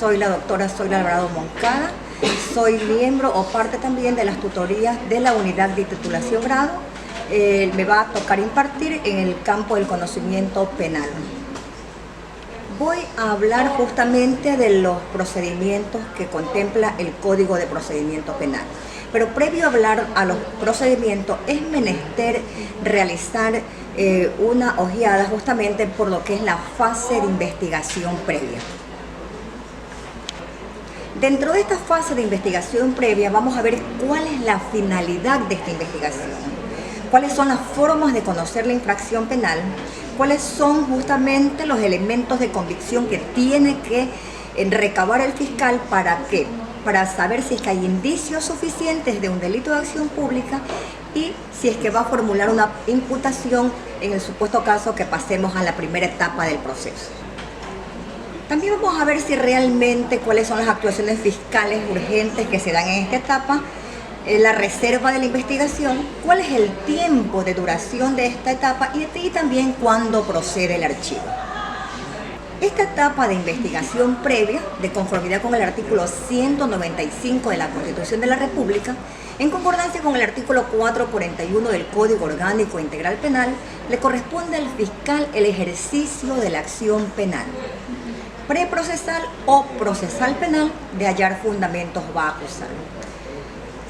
soy la doctora Zoila Alvarado Moncada, soy miembro o parte también de las tutorías de la unidad de titulación grado. Me va a tocar impartir en el campo del conocimiento penal. Voy a hablar justamente de los procedimientos que contempla el Código de Procedimiento Penal. Pero previo a hablar a los procedimientos, es menester realizar una ojeada justamente por lo que es la fase de investigación previa. Dentro de esta fase de investigación previa vamos a ver cuál es la finalidad de esta investigación, cuáles son las formas de conocer la infracción penal, cuáles son justamente los elementos de convicción que tiene que recabar el fiscal para saber si es que hay indicios suficientes de un delito de acción pública y si es que va a formular una imputación en el supuesto caso que pasemos a la primera etapa del proceso. También vamos a ver si realmente cuáles son las actuaciones fiscales urgentes que se dan en esta etapa, la reserva de la investigación, cuál es el tiempo de duración de esta etapa y también cuándo procede el archivo. Esta etapa de investigación previa, de conformidad con el artículo 195 de la Constitución de la República, en concordancia con el artículo 441 del Código Orgánico Integral Penal, le corresponde al fiscal el ejercicio de la acción penal, preprocesal o procesal penal, de hallar fundamentos va a acusar.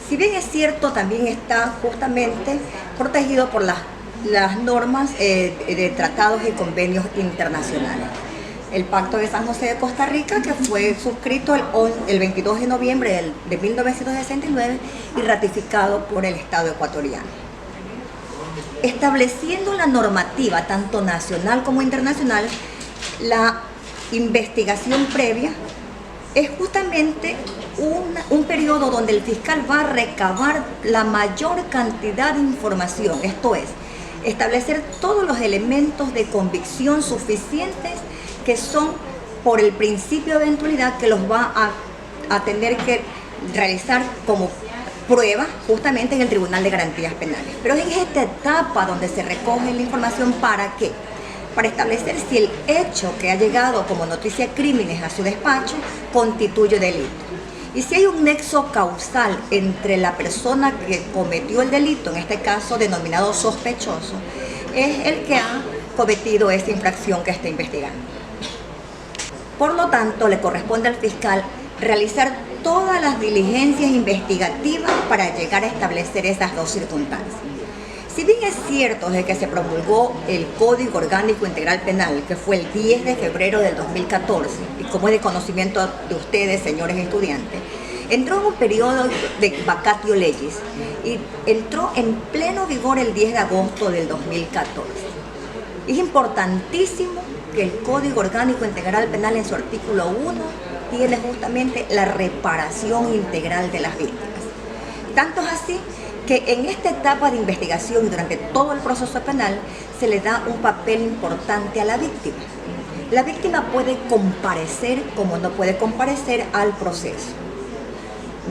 Si bien es cierto, también está justamente protegido por las normas de tratados y convenios internacionales. El Pacto de San José de Costa Rica, que fue suscrito el 22 de noviembre de 1969 y ratificado por el Estado ecuatoriano. Estableciendo la normativa tanto nacional como internacional, la investigación previa es justamente un periodo donde el fiscal va a recabar la mayor cantidad de información, esto es, establecer todos los elementos de convicción suficientes que son por el principio de eventualidad que los va a tener que realizar como prueba justamente en el Tribunal de Garantías Penales. Pero es en esta etapa donde se recoge la información. ¿Para qué? Para establecer si el hecho que ha llegado como noticia de crímenes a su despacho constituye delito. Y si hay un nexo causal entre la persona que cometió el delito, en este caso denominado sospechoso, es el que ha cometido esta infracción que está investigando. Por lo tanto, le corresponde al fiscal realizar todas las diligencias investigativas para llegar a establecer esas dos circunstancias. Si bien es cierto desde que se promulgó el Código Orgánico Integral Penal, que fue el 10 de febrero del 2014, y como es de conocimiento de ustedes, señores estudiantes, entró en un periodo de vacatio legis y entró en pleno vigor el 10 de agosto del 2014. Es importantísimo que el Código Orgánico Integral Penal en su artículo 1 tiene justamente la reparación integral de las víctimas. Tanto es así que en esta etapa de investigación y durante todo el proceso penal se le da un papel importante a la víctima. La víctima puede comparecer como no puede comparecer al proceso.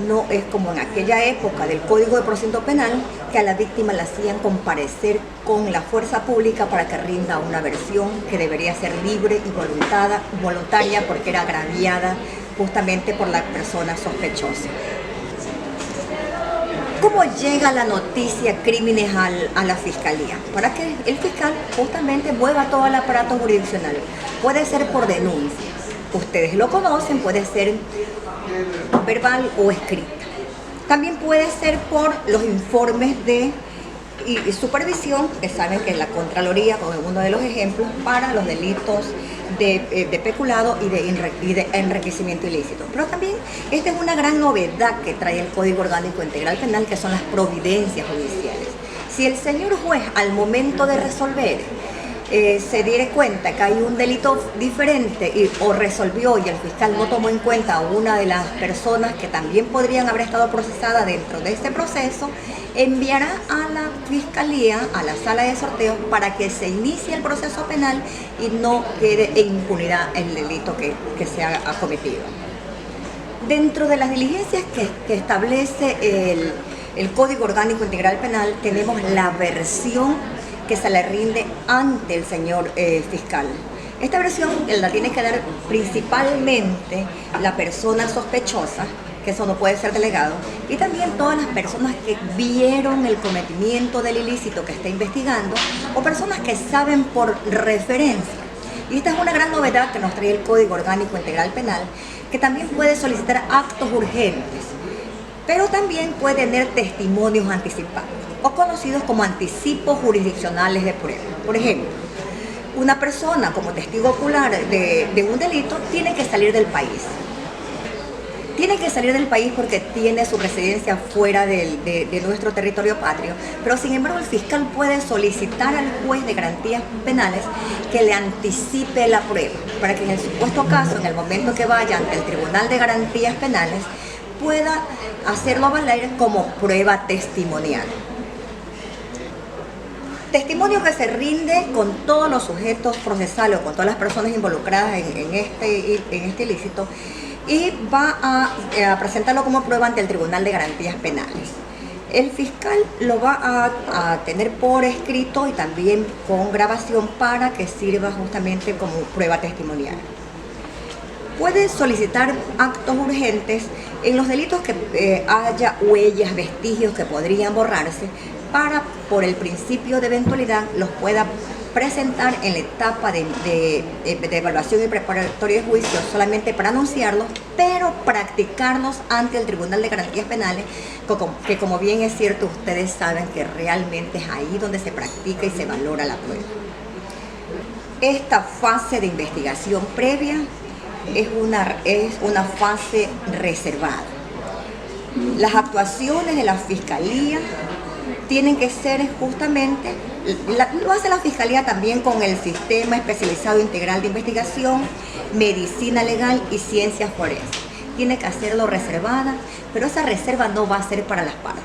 No es como en aquella época del Código de Procedimiento Penal que a la víctima la hacían comparecer con la fuerza pública para que rinda una versión que debería ser libre y voluntaria porque era agraviada justamente por la persona sospechosa. ¿Cómo llega la noticia crímenes a la fiscalía? Para que el fiscal justamente mueva todo el aparato jurisdiccional. Puede ser por denuncia. Ustedes lo conocen, puede ser verbal o escrita. También puede ser por los informes de supervisión, que saben que es la Contraloría, como uno de los ejemplos, para los delitos de peculado y de enriquecimiento ilícito. Pero también esta es una gran novedad que trae el Código Orgánico Integral Penal, que son las providencias judiciales. Si el señor juez al momento de resolver se diere cuenta que hay un delito diferente o resolvió y el fiscal no tomó en cuenta a una de las personas que también podrían haber estado procesadas dentro de este proceso, enviará a la fiscalía, a la sala de sorteo, para que se inicie el proceso penal y no quede en impunidad el delito que se ha cometido. Dentro de las diligencias que establece el Código Orgánico Integral Penal, tenemos la versión que se le rinde ante el señor fiscal. Esta versión la tiene que dar principalmente la persona sospechosa, que eso no puede ser delegado, y también todas las personas que vieron el cometimiento del ilícito que está investigando o personas que saben por referencia. Y esta es una gran novedad que nos trae el Código Orgánico Integral Penal, que también puede solicitar actos urgentes, pero también puede tener testimonios anticipados o conocidos como anticipos jurisdiccionales de prueba. Por ejemplo, una persona como testigo ocular de un delito tiene que salir del país. Tiene que salir del país porque tiene su residencia fuera de nuestro territorio patrio, pero sin embargo el fiscal puede solicitar al juez de garantías penales que le anticipe la prueba, para que en el supuesto caso, en el momento que vaya ante el Tribunal de Garantías Penales, pueda hacerlo valer como prueba testimonial. Testimonio que se rinde con todos los sujetos procesales o con todas las personas involucradas en este ilícito, y va a presentarlo como prueba ante el Tribunal de Garantías Penales. El fiscal lo va a tener por escrito y también con grabación para que sirva justamente como prueba testimonial. Puede solicitar actos urgentes en los delitos que haya huellas, vestigios que podrían borrarse, para, por el principio de eventualidad, los pueda presentar en la etapa de evaluación y preparatoria de juicio solamente para anunciarlos, pero practicarlos ante el Tribunal de Garantías Penales, que como bien es cierto, ustedes saben que realmente es ahí donde se practica y se valora la prueba. Esta fase de investigación previa es una fase reservada. Las actuaciones de la Fiscalía tienen que ser justamente, lo hace la Fiscalía también con el Sistema Especializado Integral de Investigación, Medicina Legal y Ciencias Forenses. Tiene que hacerlo reservada, pero esa reserva no va a ser para las partes.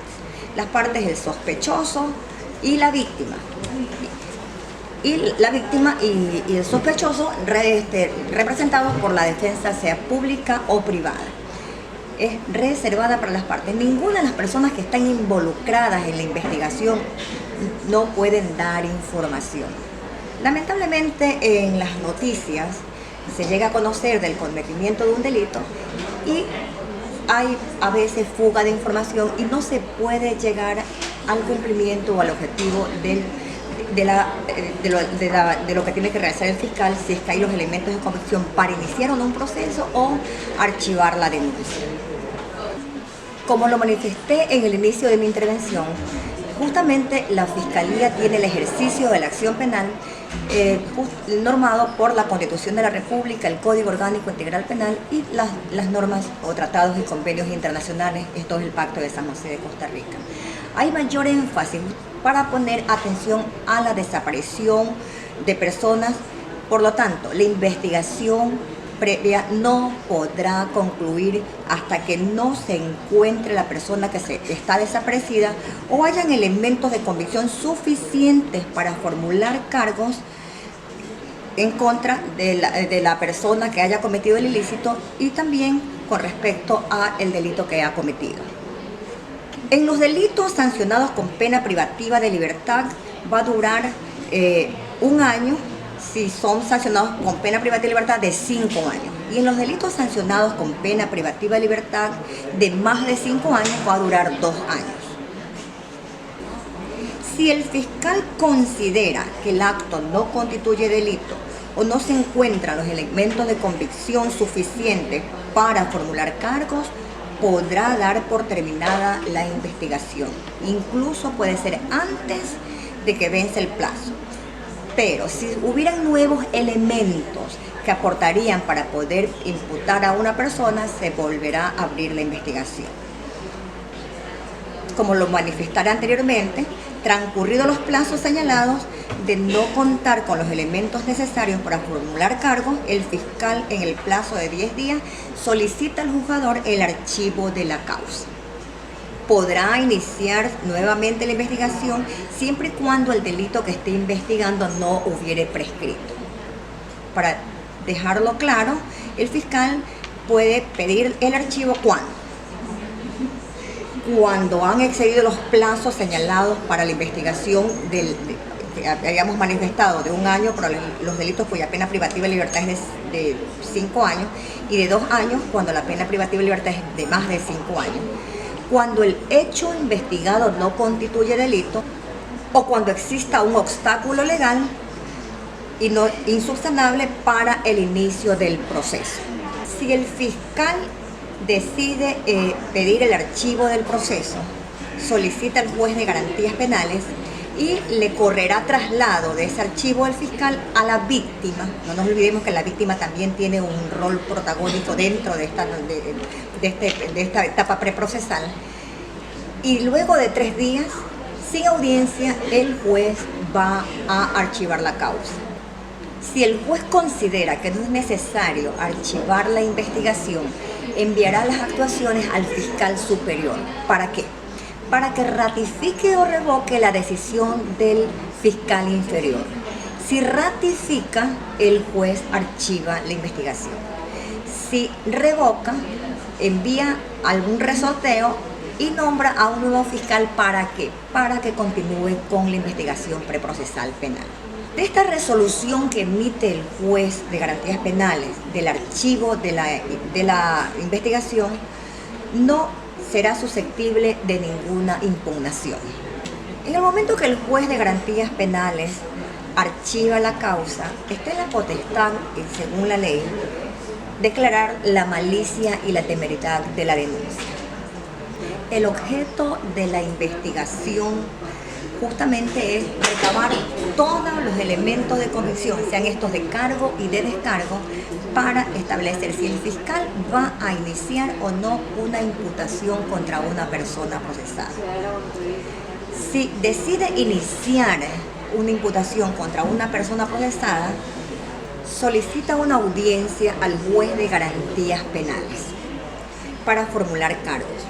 Las partes, el sospechoso y la víctima. Y la víctima y el sospechoso representados por la defensa, sea pública o privada. Es reservada para las partes. Ninguna de las personas que están involucradas en la investigación no pueden dar información. Lamentablemente en las noticias se llega a conocer del cometimiento de un delito y hay a veces fuga de información y no se puede llegar al cumplimiento o al objetivo de lo que tiene que realizar el fiscal, si es que hay los elementos de convicción para iniciar o no un proceso o archivar la denuncia. Como lo manifesté en el inicio de mi intervención, justamente la Fiscalía tiene el ejercicio de la acción penal normado por la Constitución de la República, el Código Orgánico Integral Penal y las normas o tratados y convenios internacionales. Esto es el Pacto de San José de Costa Rica. Hay mayor énfasis para poner atención a la desaparición de personas. Por lo tanto, la investigación previa no podrá concluir hasta que no se encuentre la persona que está desaparecida o hayan elementos de convicción suficientes para formular cargos en contra de la persona que haya cometido el ilícito y también con respecto al delito que ha cometido. En los delitos sancionados con pena privativa de libertad va a durar 1 año si son sancionados con pena privativa de libertad de 5 años. Y en los delitos sancionados con pena privativa de libertad de más de 5 años va a durar 2 años. Si el fiscal considera que el acto no constituye delito o no se encuentran los elementos de convicción suficientes para formular cargos, podrá dar por terminada la investigación. Incluso puede ser antes de que vence el plazo. Pero si hubieran nuevos elementos que aportarían para poder imputar a una persona, se volverá a abrir la investigación. Como lo manifestaré anteriormente, transcurridos los plazos señalados de no contar con los elementos necesarios para formular cargos, el fiscal en el plazo de 10 días solicita al juzgador el archivo de la causa. Podrá iniciar nuevamente la investigación siempre y cuando el delito que esté investigando no hubiere prescrito. Para dejarlo claro, el fiscal puede pedir el archivo cuando han excedido los plazos señalados para la investigación habíamos manifestado de 1 año para los delitos cuya pena privativa de libertad es de 5 años y de 2 años cuando la pena privativa de libertad es de más de 5 años. Cuando el hecho investigado no constituye delito o cuando exista un obstáculo legal y no insubsanable para el inicio del proceso. Si el fiscal decide pedir el archivo del proceso, solicita al juez de garantías penales y le correrá traslado de ese archivo al fiscal a la víctima. No nos olvidemos que la víctima también tiene un rol protagónico dentro de esta etapa preprocesal. Y luego de 3 días, sin audiencia, el juez va a archivar la causa. Si el juez considera que no es necesario archivar la investigación, enviará las actuaciones al fiscal superior. ¿Para qué? Para que ratifique o revoque la decisión del fiscal inferior. Si ratifica, el juez archiva la investigación. Si revoca, envía algún resorteo y nombra a un nuevo fiscal. ¿Para qué? Para que continúe con la investigación preprocesal penal. De esta resolución que emite el juez de garantías penales del archivo de la investigación, no será susceptible de ninguna impugnación. En el momento que el juez de garantías penales archiva la causa, está en la potestad, según la ley, declarar la malicia y la temeridad de la denuncia. El objeto de la investigación justamente es recabar todos los elementos de convicción, sean estos de cargo y de descargo, para establecer si el fiscal va a iniciar o no una imputación contra una persona procesada. Si decide iniciar una imputación contra una persona procesada, solicita una audiencia al juez de garantías penales para formular cargos,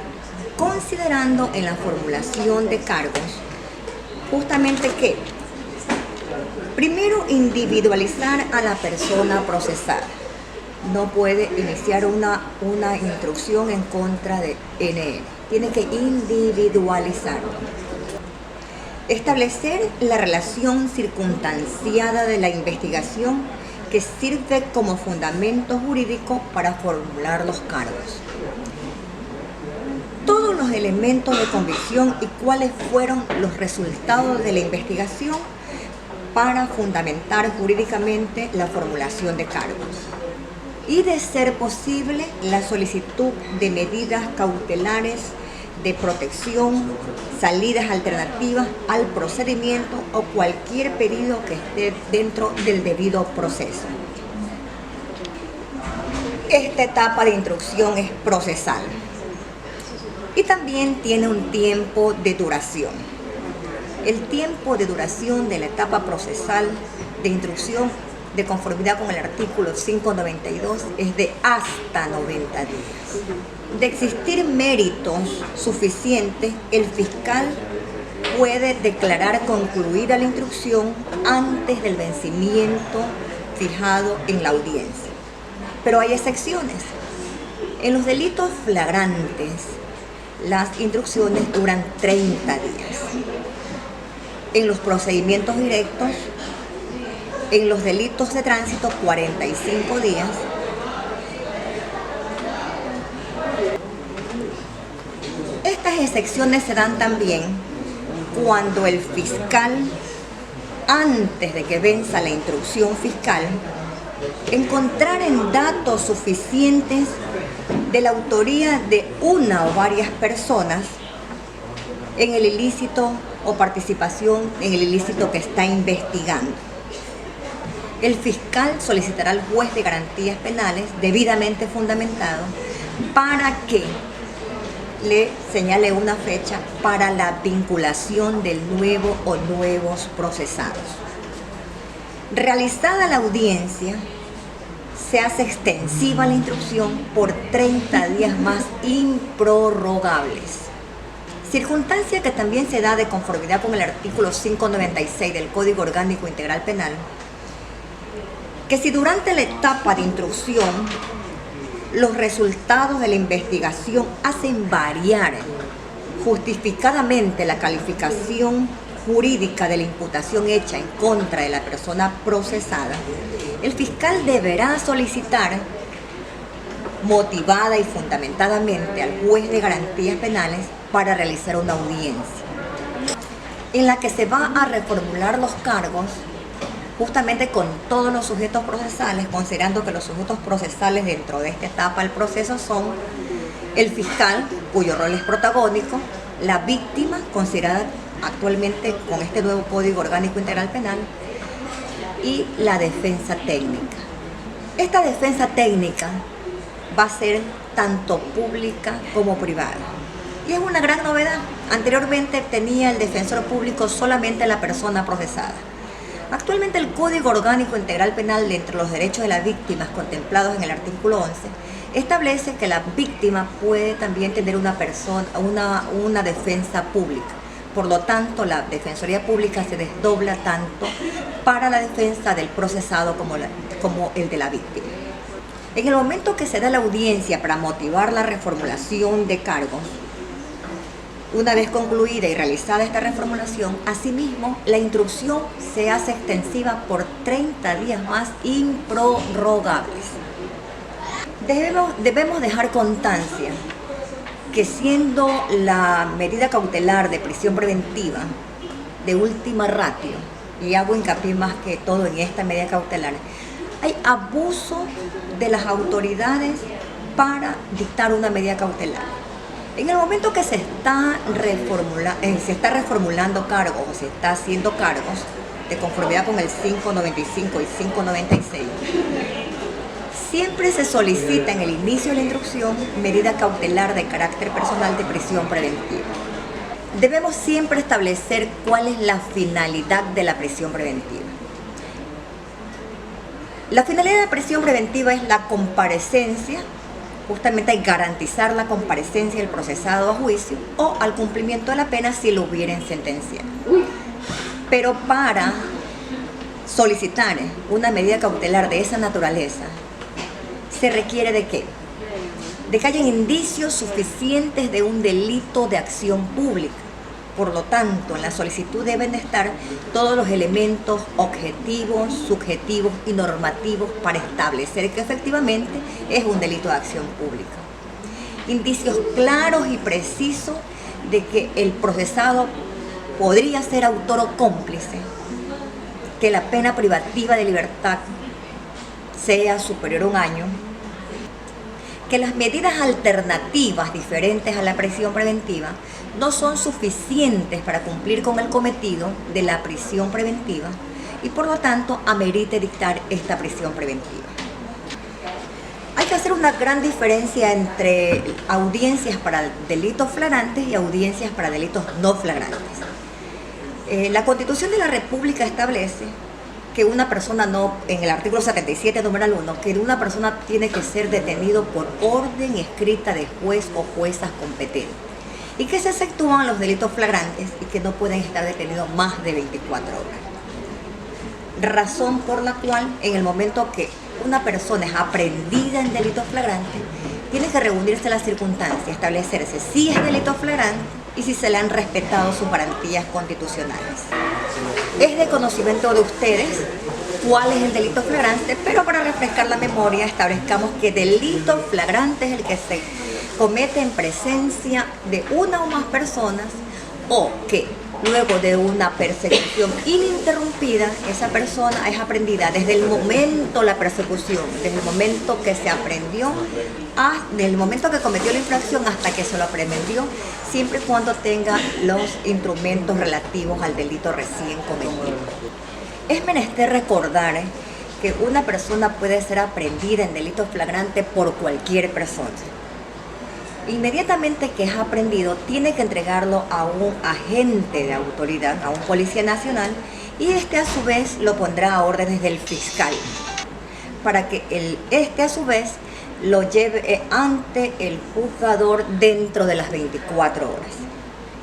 considerando en la formulación de cargos justamente que, primero, individualizar a la persona procesada. No puede iniciar una instrucción en contra de NN. Tiene que individualizarlo. Establecer la relación circunstanciada de la investigación que sirve como fundamento jurídico para formular los cargos. Todos los elementos de convicción y cuáles fueron los resultados de la investigación para fundamentar jurídicamente la formulación de cargos. Y de ser posible, la solicitud de medidas cautelares de protección, salidas alternativas al procedimiento o cualquier pedido que esté dentro del debido proceso. Esta etapa de instrucción es procesal y también tiene un tiempo de duración. El tiempo de duración de la etapa procesal de instrucción, de conformidad con el artículo 592, es de hasta 90 días. De existir méritos suficientes, el fiscal puede declarar concluida la instrucción antes del vencimiento fijado en la audiencia. Pero hay excepciones. En los delitos flagrantes, las instrucciones duran 30 días. En los procedimientos directos, en los delitos de tránsito, 45 días. Estas excepciones se dan también cuando el fiscal, antes de que venza la instrucción fiscal, encontrar en datos suficientes de la autoría de una o varias personas en el ilícito o participación en el ilícito que está investigando. El fiscal solicitará al juez de garantías penales, debidamente fundamentado, para que le señale una fecha para la vinculación del nuevo o nuevos procesados. Realizada la audiencia, se hace extensiva la instrucción por 30 días más improrrogables. Circunstancia que también se da de conformidad con el artículo 596 del Código Orgánico Integral Penal, que si durante la etapa de instrucción los resultados de la investigación hacen variar justificadamente la calificación jurídica de la imputación hecha en contra de la persona procesada, el fiscal deberá solicitar motivada y fundamentadamente al juez de garantías penales para realizar una audiencia en la que se va a reformular los cargos justamente con todos los sujetos procesales, considerando que los sujetos procesales dentro de esta etapa del proceso son el fiscal, cuyo rol es protagónico, la víctima, considerada actualmente con este nuevo Código Orgánico Integral Penal, y la defensa técnica. Esta defensa técnica va a ser tanto pública como privada. Y es una gran novedad. Anteriormente tenía el defensor público solamente la persona procesada. Actualmente el Código Orgánico Integral Penal, entre los derechos de las víctimas contemplados en el artículo 11, establece que la víctima puede también tener una defensa pública. Por lo tanto, la Defensoría Pública se desdobla tanto para la defensa del procesado como el de la víctima. En el momento que se da la audiencia para motivar la reformulación de cargos, una vez concluida y realizada esta reformulación, asimismo, la instrucción se hace extensiva por 30 días más improrrogables. Debemos dejar constancia que siendo la medida cautelar de prisión preventiva de última ratio, y hago hincapié más que todo en esta medida cautelar, hay abuso de las autoridades para dictar una medida cautelar. En el momento que se está reformulando cargos o se está haciendo cargos de conformidad con el 595 y 596, siempre se solicita en el inicio de la instrucción medida cautelar de carácter personal de prisión preventiva. Debemos siempre establecer cuál es la finalidad de la prisión preventiva. La finalidad de la prisión preventiva es la comparecencia, justamente hay garantizar la comparecencia del procesado a juicio o al cumplimiento de la pena si lo hubieran sentenciado. Pero para solicitar una medida cautelar de esa naturaleza, se requiere ¿de qué? De que hayan indicios suficientes de un delito de acción pública. Por lo tanto, en la solicitud deben de estar todos los elementos objetivos, subjetivos y normativos para establecer que efectivamente es un delito de acción pública. Indicios claros y precisos de que el procesado podría ser autor o cómplice, que la pena privativa de libertad sea superior a 1 año, que las medidas alternativas diferentes a la prisión preventiva no son suficientes para cumplir con el cometido de la prisión preventiva y por lo tanto amerite dictar esta prisión preventiva. Hay que hacer una gran diferencia entre audiencias para delitos flagrantes y audiencias para delitos no flagrantes. La Constitución de la República establece que una persona en el artículo 77, numeral 1, que una persona tiene que ser detenido por orden escrita de juez o juezas competentes y que se exceptúan los delitos flagrantes y que no pueden estar detenidos más de 24 horas. Razón por la cual, en el momento que una persona es aprehendida en delitos flagrantes, tiene que reunirse las circunstancias, establecerse si es delito flagrante y si se le han respetado sus garantías constitucionales. Es de conocimiento de ustedes cuál es el delito flagrante, pero para refrescar la memoria establezcamos que delito flagrante es el que se comete en presencia de una o más personas o que luego de una persecución ininterrumpida esa persona es aprehendida desde el momento de la persecución, desde el momento que se aprendió, desde el momento que cometió la infracción hasta que se lo aprehendió, siempre y cuando tenga los instrumentos relativos al delito recién cometido. Es menester recordar que una persona puede ser aprehendida en delito flagrante por cualquier persona. Inmediatamente que es aprehendido, tiene que entregarlo a un agente de autoridad, a un policía nacional, y este a su vez lo pondrá a órdenes del fiscal, para que este a su vez lo lleve ante el juzgador dentro de las 24 horas,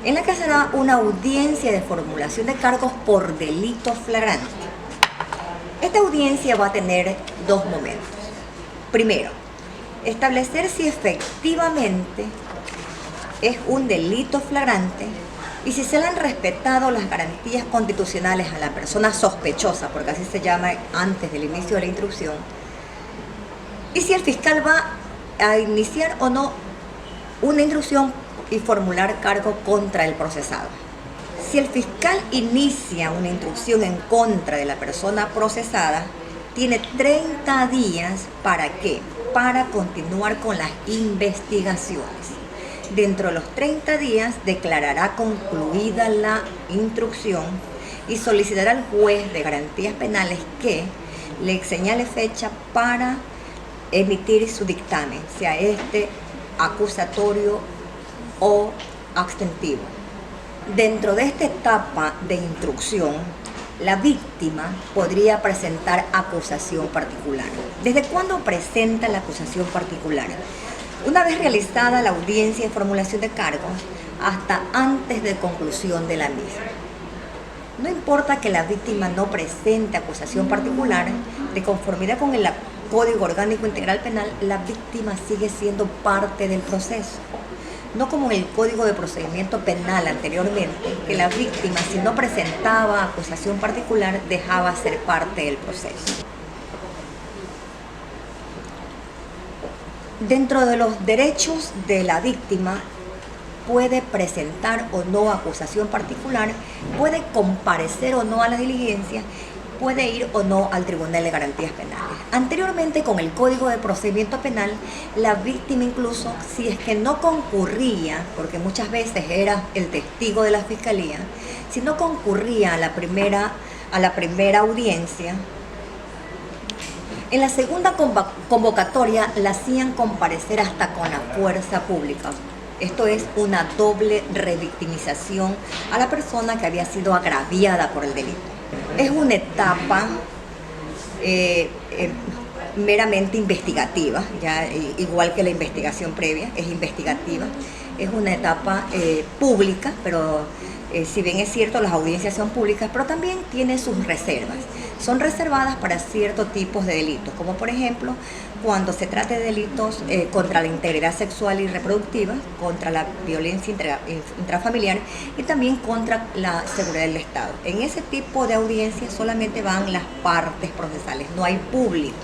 en la que será una audiencia de formulación de cargos por delito flagrante. Esta audiencia va a tener 2 momentos. Primero, establecer si efectivamente es un delito flagrante y si se le han respetado las garantías constitucionales a la persona sospechosa, porque así se llama antes del inicio de la instrucción, y si el fiscal va a iniciar o no una instrucción y formular cargo contra el procesado. Si el fiscal inicia una instrucción en contra de la persona procesada, tiene 30 días ¿para qué? Para continuar con las investigaciones. Dentro de los 30 días declarará concluida la instrucción y solicitará al juez de garantías penales que le señale fecha para emitir su dictamen, sea este acusatorio o abstentivo. Dentro de esta etapa de instrucción, la víctima podría presentar acusación particular. ¿Desde cuándo presenta la acusación particular? Una vez realizada la audiencia y formulación de cargos, hasta antes de conclusión de la misma. No importa que la víctima no presente acusación particular, de conformidad con el Código Orgánico Integral Penal, la víctima sigue siendo parte del proceso. No como en el Código de Procedimiento Penal anteriormente, que la víctima, si no presentaba acusación particular, dejaba ser parte del proceso. Dentro de los derechos de la víctima, puede presentar o no acusación particular, puede comparecer o no a la diligencia, puede ir o no al Tribunal de Garantías Penales. Anteriormente, con el Código de Procedimiento Penal, la víctima incluso, si es que no concurría, porque muchas veces era el testigo de la Fiscalía, si no concurría a la primera audiencia, en la segunda convocatoria la hacían comparecer hasta con la fuerza pública. Esto es una doble revictimización a la persona que había sido agraviada por el delito. Es una etapa meramente investigativa, ya igual que la investigación previa, es investigativa. Es una etapa pública, pero si bien es cierto, las audiencias son públicas, pero también tiene sus reservas. Son reservadas para ciertos tipos de delitos, como por ejemplo, cuando se trata de delitos contra la integridad sexual y reproductiva, contra la violencia intrafamiliar y también contra la seguridad del Estado. En ese tipo de audiencias solamente van las partes procesales, no hay público.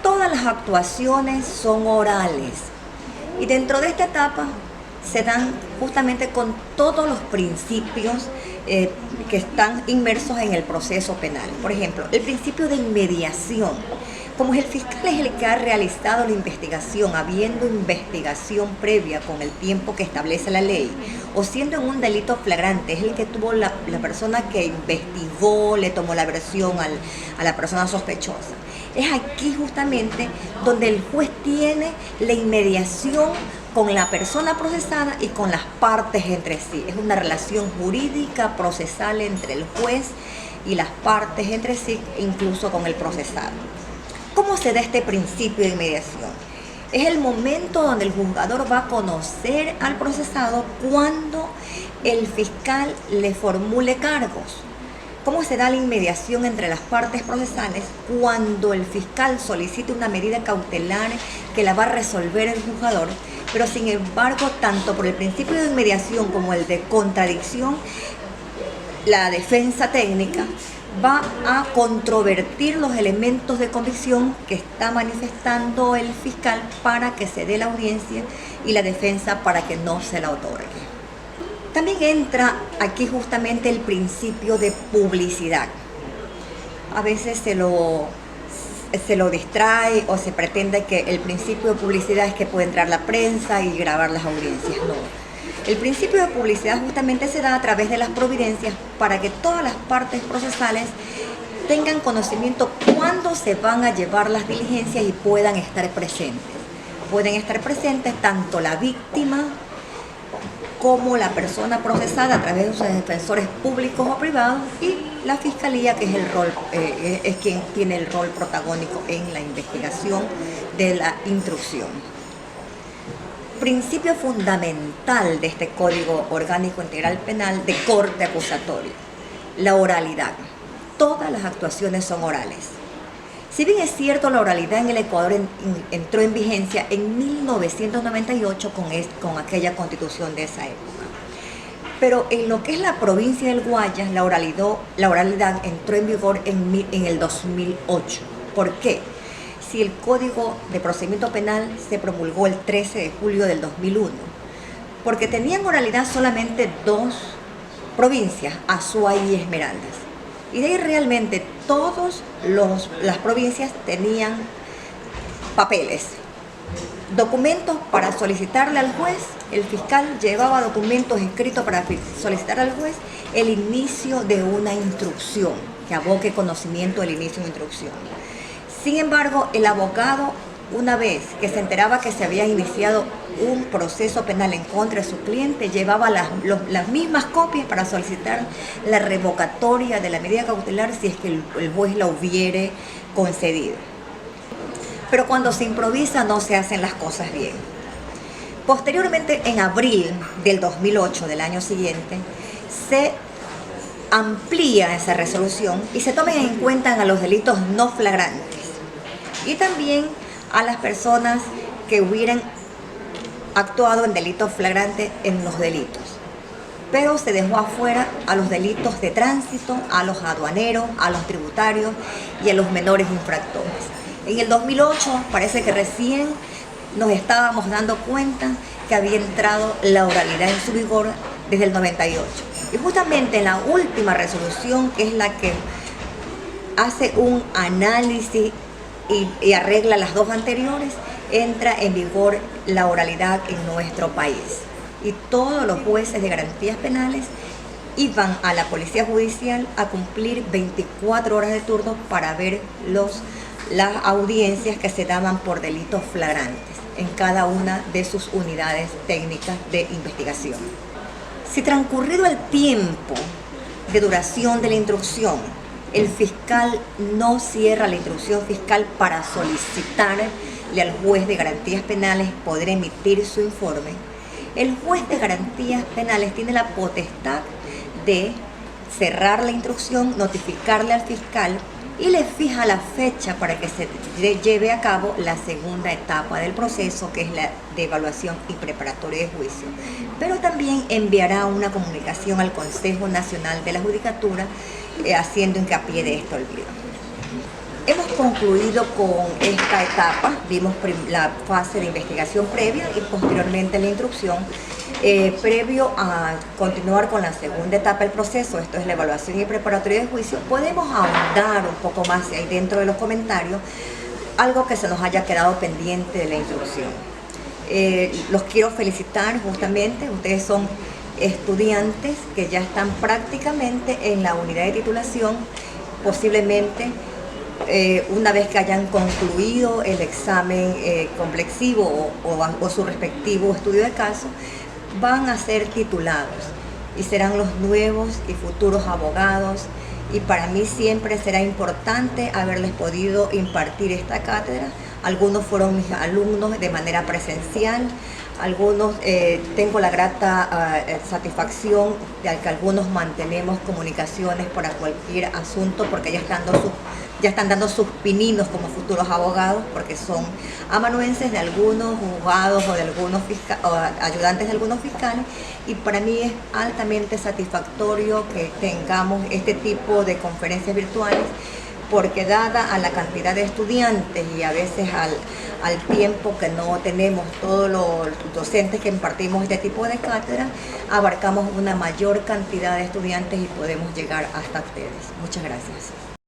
Todas las actuaciones son orales y dentro de esta etapa se dan justamente con todos los principios que están inmersos en el proceso penal. Por ejemplo, el principio de inmediación. Como el fiscal es el que ha realizado la investigación, habiendo investigación previa con el tiempo que establece la ley, o siendo en un delito flagrante, es el que tuvo la persona que investigó, le tomó la versión a la persona sospechosa. Es aquí justamente donde el juez tiene la inmediación con la persona procesada y con las partes entre sí. Es una relación jurídica procesal entre el juez y las partes entre sí, incluso con el procesado. ¿Cómo se da este principio de inmediación? Es el momento donde el juzgador va a conocer al procesado cuando el fiscal le formule cargos. ¿Cómo se da la inmediación entre las partes procesales? Cuando el fiscal solicite una medida cautelar que la va a resolver el juzgador, pero sin embargo, tanto por el principio de inmediación como el de contradicción, la defensa técnica va a controvertir los elementos de convicción que está manifestando el fiscal para que se dé la audiencia y la defensa para que no se la otorgue. También entra aquí justamente el principio de publicidad. A veces se lo distrae o se pretende que el principio de publicidad es que puede entrar la prensa y grabar las audiencias. No. El principio de publicidad justamente se da a través de las providencias para que todas las partes procesales tengan conocimiento cuándo se van a llevar las diligencias y puedan estar presentes. Pueden estar presentes tanto la víctima como la persona procesada a través de sus defensores públicos o privados y la fiscalía, que es quien tiene el rol protagónico en la investigación de la instrucción. Principio fundamental de este Código Orgánico Integral Penal de corte acusatorio: la oralidad. Todas las actuaciones son orales. Si bien es cierto, la oralidad en el Ecuador entró en vigencia en 1998 con aquella constitución de esa época. Pero en lo que es la provincia del Guayas, la oralidad entró en vigor en el 2008. ¿Por qué? Si el Código de Procedimiento Penal se promulgó el 13 de julio del 2001, porque tenían oralidad solamente dos provincias, Azua y Esmeraldas. Y de ahí realmente todas las provincias tenían papeles, documentos para solicitarle al juez. El fiscal llevaba documentos escritos para solicitar al juez el inicio de una instrucción, que aboque conocimiento del inicio de instrucción. Sin embargo, el abogado, una vez que se enteraba que se había iniciado un proceso penal en contra de su cliente, llevaba las mismas copias para solicitar la revocatoria de la medida cautelar si es que el juez la hubiere concedido. Pero cuando se improvisa no se hacen las cosas bien. Posteriormente, en abril del 2008, del año siguiente, se amplía esa resolución y se toman en cuenta a los delitos no flagrantes y también a las personas que hubieran actuado en delitos flagrantes en los delitos. Pero se dejó afuera a los delitos de tránsito, a los aduaneros, a los tributarios y a los menores infractores. En el 2008 parece que recién nos estábamos dando cuenta que había entrado la oralidad en su vigor desde el 98. Y justamente en la última resolución, que es la que hace un análisis y arregla las dos anteriores, entra en vigor la oralidad en nuestro país. Y todos los jueces de garantías penales iban a la policía judicial a cumplir 24 horas de turno para ver las audiencias que se daban por delitos flagrantes en cada una de sus unidades técnicas de investigación. Si transcurrido el tiempo de duración de la instrucción, el fiscal no cierra la instrucción fiscal para solicitarle al juez de garantías penales poder emitir su informe, el juez de garantías penales tiene la potestad de cerrar la instrucción, notificarle al fiscal y le fija la fecha para que se lleve a cabo la segunda etapa del proceso, que es la de evaluación y preparatoria de juicio. Pero también enviará una comunicación al Consejo Nacional de la Judicatura haciendo hincapié de esto olvido. Hemos concluido con esta etapa, vimos la fase de investigación previa y posteriormente la instrucción. Previo a continuar con la segunda etapa del proceso, esto es la evaluación y preparatoria de juicio, podemos ahondar un poco más ahí dentro de los comentarios, algo que se nos haya quedado pendiente de la instrucción. Los quiero felicitar justamente, ustedes son estudiantes que ya están prácticamente en la unidad de titulación, posiblemente una vez que hayan concluido el examen complexivo o su respectivo estudio de caso, van a ser titulados y serán los nuevos y futuros abogados, y para mí siempre será importante haberles podido impartir esta cátedra. Algunos fueron mis alumnos de manera presencial, algunos tengo la grata satisfacción de que algunos mantenemos comunicaciones para cualquier asunto, porque ya están dando sus pininos como futuros abogados, porque son amanuenses de algunos juzgados o de algunos ayudantes de algunos fiscales, y para mí es altamente satisfactorio que tengamos este tipo de conferencias virtuales, porque dada a la cantidad de estudiantes y a veces al tiempo que no tenemos todos los docentes que impartimos este tipo de cátedra, abarcamos una mayor cantidad de estudiantes y podemos llegar hasta ustedes. Muchas gracias.